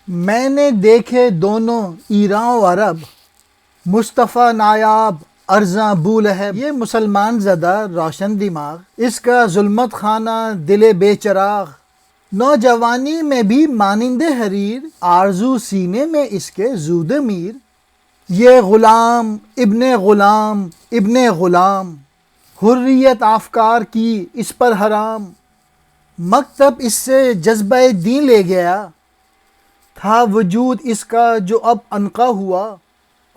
میں نے دیکھے دونوں ایران و عرب، مصطفیٰ نایاب ارزاں بولہب، یہ مسلمان زدہ روشن دماغ، اس کا ظلمت خانہ دل بے چراغ، نوجوانی میں بھی مانند حریر، آرزو سینے میں اس کے زود میر، یہ غلام ابن غلام، حریت افکار کی اس پر حرام، مکتب اس سے جذبہ دین لے گیا، تھا وجود اس کا جو اب عنقا ہوا،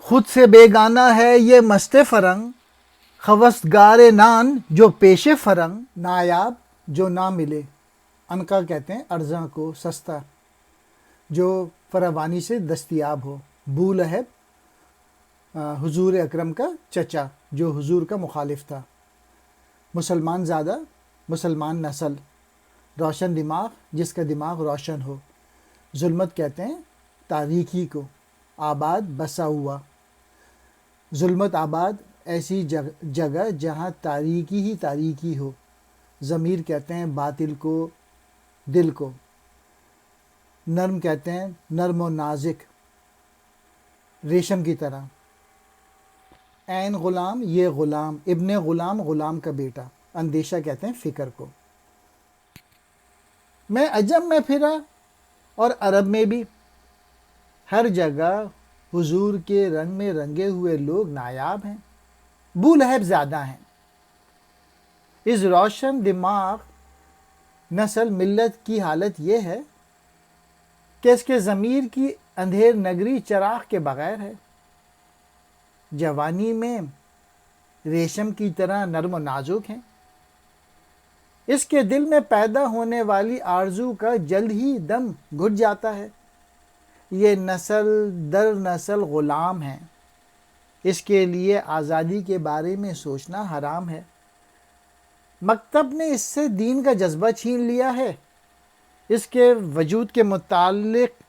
خود سے بیگانہ ہے یہ مست فرنگ، خواستگار نان جو پیش فرنگ، نایاب جو نہ ملے، عنقا کہتے ہیں ارزاں کو، سستا جو فراوانی سے دستیاب ہو، بولہب حضور اکرم کا چچا جو حضور کا مخالف تھا، مسلمان زادہ مسلمان نسل، روشن دماغ جس کا دماغ روشن ہو، ظلمت کہتے ہیں تاریکی کو، آباد بسا ہوا، ظلمت آباد ایسی جگہ جہاں تاریکی ہی تاریکی ہو، ضمیر کہتے ہیں باطل کو، دل کو، نرم کہتے ہیں نرم و نازک، ریشم کی طرح، عین غلام یہ غلام، ابن غلام غلام کا بیٹا، اندیشہ کہتے ہیں فکر کو، میں عجم میں پھرا اور عرب میں بھی، ہر جگہ حضور کے رنگ میں رنگے ہوئے لوگ نایاب ہیں، بولہب زیادہ ہیں، اس روشن دماغ نسل ملت کی حالت یہ ہے کہ اس کے ضمیر کی اندھیر نگری چراغ کے بغیر ہے، جوانی میں ریشم کی طرح نرم و نازک ہیں، اس کے دل میں پیدا ہونے والی آرزو کا جلد ہی دم گھٹ جاتا ہے، یہ نسل در نسل غلام ہے، اس کے لیے آزادی کے بارے میں سوچنا حرام ہے، مکتب نے اس سے دین کا جذبہ چھین لیا ہے، اس کے وجود کے متعلق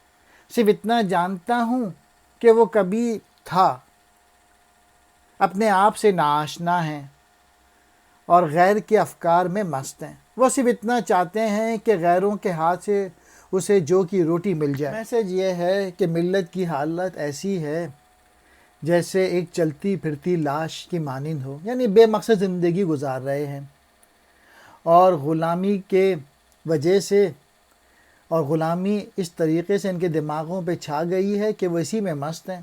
صرف اتنا جانتا ہوں کہ وہ کبھی تھا، اپنے آپ سے ناآشنا ہیں اور غیر کے افکار میں مست ہیں، وہ صرف اتنا چاہتے ہیں کہ غیروں کے ہاتھ سے اسے جو کی روٹی مل جائے۔ میسج یہ ہے کہ ملت کی حالت ایسی ہے جیسے ایک چلتی پھرتی لاش کی مانند ہو، یعنی بے مقصد زندگی گزار رہے ہیں، اور غلامی کے وجہ سے اور غلامی اس طریقے سے ان کے دماغوں پہ چھا گئی ہے کہ وہ اسی میں مست ہیں،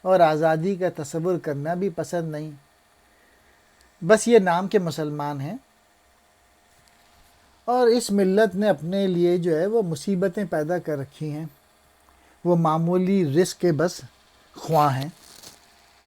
اور آزادی کا تصور کرنا بھی پسند نہیں، بس یہ نام کے مسلمان ہیں، اور اس ملت نے اپنے لیے جو ہے وہ مصیبتیں پیدا کر رکھی ہیں، وہ معمولی رزق کے بس خواہاں ہیں۔